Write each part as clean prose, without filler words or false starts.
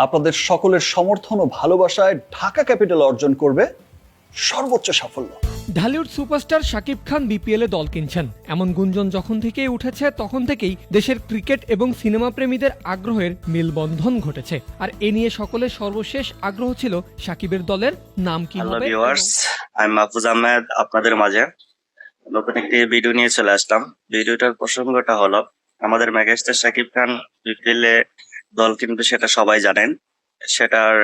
আপনাদের সকলের সমর্থন ও ভালোবাসায় ঢাকা ক্যাপিটাল অর্জন করবে সর্বোচ্চ সাফল্য। ঢালিউড সুপারস্টার শাকিব খান বিপিএলে দল কিনছেন এমন গুঞ্জন যখন থেকেই উঠেছে তখন থেকেই দেশের ক্রিকেট এবং সিনেমা প্রেমীদের আগ্রহের মেলবন্ধন ঘটেছে। আর এ নিয়ে সকলের সর্বশেষ আগ্রহ ছিল শাকিবের দলের নাম কি হ্যালো হবে। ভিউয়ার্স, আমি মাহফুজ আহমেদ আপনাদের মাঝে নতুন একটি ভিডিও নিয়ে চলে আসলাম। ভিডিওটার প্রসঙ্গটা হলো আমাদের মেগাস্টার শাকিব খান বিপিএলে দল কিনবে, সেটা সবাই জানেন। সেটার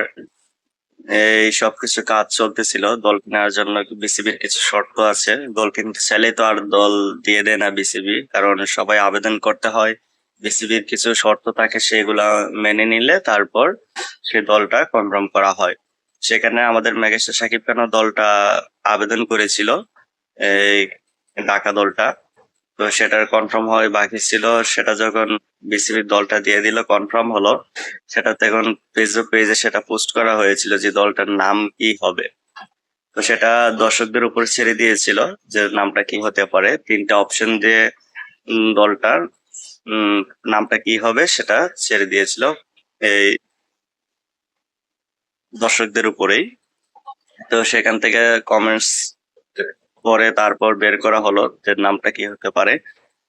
এই সবকিছু কাজ চলতেছিল। দল কেনার জন্য বিসিবির কিছু শর্ত আছে। দল কিনতে চাইলে তো আর দল দিয়ে দেয় না বিসিবি, কারণ সবাই আবেদন করতে হয়। বিসিবির কিছু শর্ত থাকে, সেগুলা মেনে নিলে তারপর সে দলটা কনফার্ম করা হয়। সেখানে আমাদের মেগাস্টার শাকিব খানও দলটা আবেদন করেছিল, এই ঢাকা দলটা। তো সেটার কনফার্ম হয় বাকি ছিল। সেটা যখন বিসিবির দলটা দিয়ে দিল, কনফার্ম হলো, সেটা তখন ফেসবুক পেজে সেটা পোস্ট করা হয়েছিল যে দলটার নাম কি হবে। তো সেটা দর্শকদের উপর ছেড়ে দিয়েছিল যে নামটা কি হতে পারে। 3টা অপশন দিয়ে দলটার নামটা কি হবে সেটা ছেড়ে দিয়েছিল এই দর্শকদের উপরেই। তো সেখান থেকে কমেন্টস পরে তারপর বের করা হলো যে নামটা কি হতে পারে।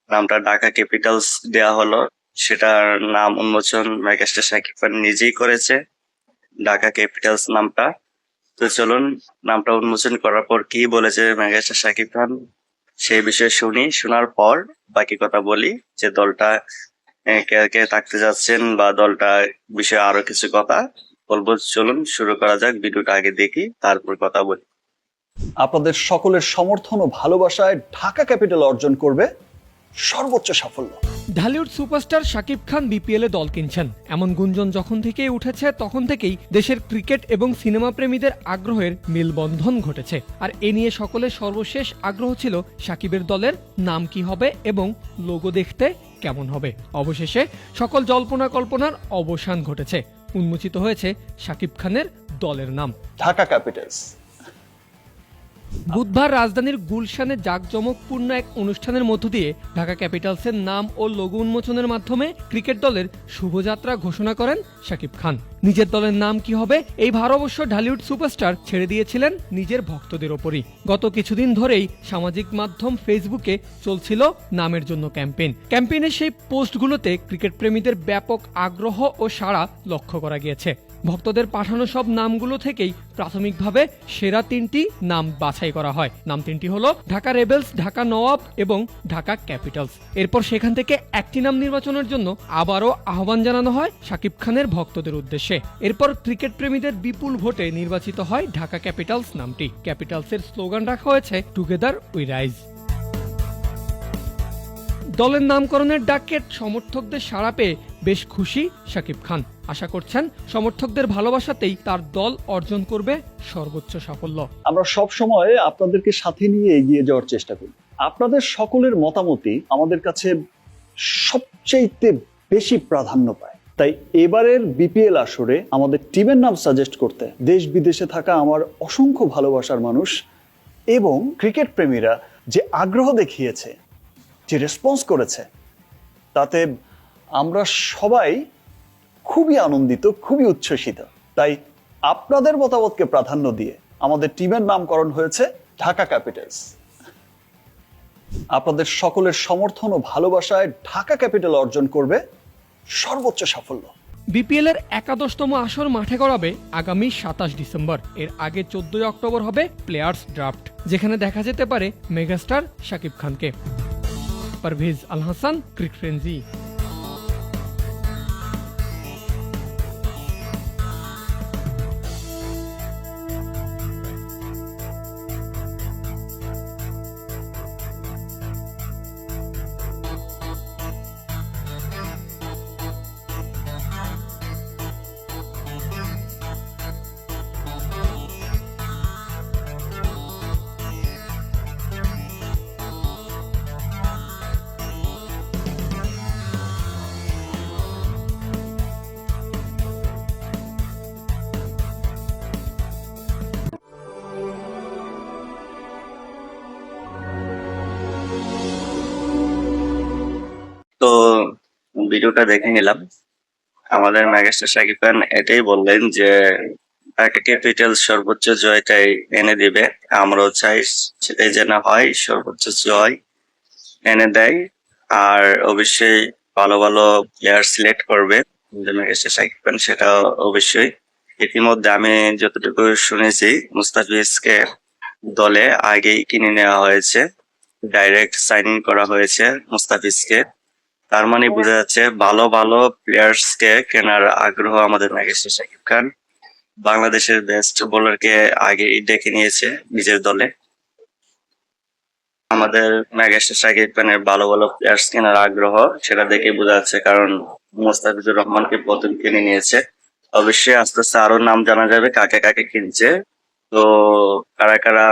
নামটা ঢাকা ক্যাপিটালস দেয়া হলো। সেটার নাম উন্মোচন মেগাস্টার শাকিব খান নিজেই করেছে, ঢাকা ক্যাপিটালস নামটা। তো চলুন নামটা উন্মোচন করার পর কি বলেছে মেগাস্টার শাকিব খান সেই বিষয়ে শুনি। শোনার পর বাকি কথা বলি যে দলটা কে কে থাকতে যাচ্ছেন বা দলটা বিষয়ে আরো কিছু কথা বলবো। চলুন শুরু করা যাক। ভিডিওটা আগে দেখি, তারপর কথা বলি। আপনাদের সকলের সমর্থন ও ভালোবাসায় ঢাকা ক্যাপিটাল অর্জন করবে সর্বোচ্চ সাফল্য। ঢালিউড সুপারস্টার শাকিব খান বিপিএলে দল কিনছেন এমন গুঞ্জন যখন থেকেই উঠেছে তখন থেকেই দেশের ক্রিকেট এবং সিনেমা প্রেমীদের আগ্রহের মেলবন্ধন ঘটেছে। আর এ নিয়ে সকলের সর্বশেষ আগ্রহ ছিল শাকিবের দলের নাম কি হবে এবং লোগো দেখতে কেমন হবে। অবশেষে সকল জল্পনা কল্পনার অবসান ঘটেছে, উন্মোচিত হয়েছে শাকিব খানের দলের নাম ঢাকা ক্যাপিটালস। বুধবার রাজধানীর গুলশানে জাঁকজমকপূর্ণ এক অনুষ্ঠানের মধ্য দিয়ে ঢাকা ক্যাপিটালসের নাম ও লোগো উন্মোচনের মাধ্যমে ক্রিকেট দলের শুভযাত্রা ঘোষণা করেন শাকিব খান। নিজের দলের নাম কি হবে এই ভার অবশ্য ঢালিউড সুপারস্টার ছেড়ে দিয়েছিলেন নিজের ভক্তদের ওপরই। গত কিছুদিন ধরেই সামাজিক মাধ্যম ফেসবুকে চলছিল নামের জন্য ক্যাম্পেইনের সেই পোস্টগুলোতে ক্রিকেট প্রেমীদের ব্যাপক আগ্রহ ও সাড়া লক্ষ্য করা গিয়েছে। ভক্তদের পাঠানো সব নামগুলো থেকেই প্রাথমিকভাবে সেরা 3টি নাম বাছাই করা হয়। নাম 3টি হলো ঢাকা রেবেলস, ঢাকা নওয়াব এবং ঢাকা ক্যাপিটালস। এরপর সেখান থেকে একটি নাম নির্বাচনের জন্য আবারও আহ্বান জানানো হয় শাকিব খানের ভক্তদের উদ্দেশ্যে। এরপর ক্রিকেট প্রেমীদের বিপুল ভোটে নির্বাচিত হয় ঢাকা ক্যাপিটালস নামটি। ক্যাপিটালসের স্লোগান রাখা হয়েছে টুগেদার উই রাইজ। দলের নামকরণের ডাকে সমর্থকদের সাড়া পেয়ে বেশ খুশি শাকিব খান। আশা করছেন সমর্থকদের ভালোবাসাতেই তার দল অর্জন করবে সর্বোচ্চ সাফল্য। আমরা সব সময় আপনাদেরকে সাথে নিয়ে এগিয়ে যাওয়ার চেষ্টা করি। আপনাদের সকলের মতামতই আমাদের কাছে সবচেয়ে বেশি প্রাধান্য পায়। তাই এবারের বিপিএল আসরে আমাদের টিমের নাম সাজেস্ট করতে দেশ বিদেশে থাকা আমার অসংখ্য ভালোবাসার মানুষ এবং ক্রিকেট প্রেমীরা যে আগ্রহ দেখিয়েছে, যে রেসপন্স করেছে, তাতে আমরা সবাই খুবই আনন্দিত, খুবই উচ্ছ্বসিত। তাই আপনাদের মতামতকে প্রাধান্য দিয়ে আমাদের টিমের নামকরণ হয়েছে ঢাকা ক্যাপিটালস। আপনাদের সকলের সমর্থন ও ভালোবাসায় ঢাকা ক্যাপিটাল অর্জন করবে সর্বোচ্চ সাফল্য। বিপিএল এর 11তম আসর মাঠে গড়াবে আগামী 27 ডিসেম্বর। এর আগে 14 অক্টোবর হবে প্লেয়ার্স ড্রাফট, যেখানে দেখা যেতে পারে মেগাস্টার শাকিব খানকে। পারভেজ আল হাসান, ক্রিক ফ্রেন্জি। তো ভিডিওটা দেখে নিলাম। আমাদের মেগাস্টার শাকিব খান এটাই বললেন যে ঢাকা ক্যাপিটাল সর্বোচ্চ জয়টাই এনে দিবে। আমরাও চাই সেটাই যেন হয়, সর্বোচ্চ জয় এনে দেয়। আর অবশ্যই ভালো ভালো প্লেয়ার সিলেক্ট করবে যে মেগাস্টার শাকিব খান, সেটা অবশ্যই। ইতিমধ্যে আমি যতটুকু শুনেছি মুস্তাফিজকে দলে আগেই কিনে নেওয়া হয়েছে, ডাইরেক্ট সাইনিং করা হয়েছে মুস্তাফিজকে। তার মানে বোঝা যাচ্ছে ভালো ভালো প্লেয়ার্স কে কেনার আগ্রহ আমাদের মেগাস্টার শাকিব খান। বাংলাদেশের বেস্ট বোলারকে আগেই ডেকে নিয়েছে নিজের দলে। আমাদের মেগাস্টার শাকিব খানের ভালো ভালো প্লেয়ার্স কেনার আগ্রহ সেটা দেখে বোঝা যাচ্ছে, কারণ মোস্তাফিজুর রহমানকে প্রথম কিনে নিয়েছে। অবশ্যই আস্তে আস্তে আরো নাম জানা যাবে কাকে কাকে কিনছে। তো কারা কারা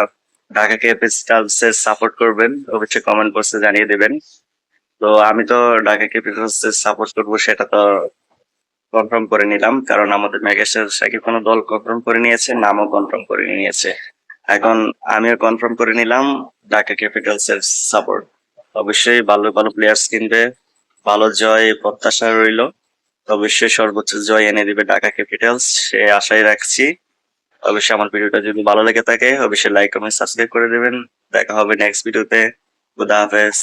ঢাকা ক্যাপিটালস এর সাপোর্ট করবেন অবশ্যই কমেন্ট বক্সে জানিয়ে দেবেন। তো আমি তো ঢাকা ক্যাপিটালস এর সাপোর্ট করবো সেটা তো কনফার্ম করে নিলাম, কারণ আমাদের মেগাস্টার শাকিব খান দল কনফার্ম করে নিয়েছে, নামও কনফার্ম করে নিয়েছে। এখন আমিও কনফার্ম করে নিলাম ঢাকা ক্যাপিটালস এর সাপোর্ট। অবশ্যই ভালো ভালো প্লেয়ার্স কিনবে, ভালো জয় প্রত্যাশা রইলো। অবশ্যই সর্বোচ্চ জয় এনে দিবে ঢাকা ক্যাপিটালস, সে আশাই রাখছি। অবশ্যই আমার ভিডিওটা যদি ভালো লেগে থাকে অবশ্যই লাইক কমেন্ট সাবস্ক্রাইব করে দেবেন। দেখা হবে নেক্সট ভিডিওতে। খুদা হাফেজ।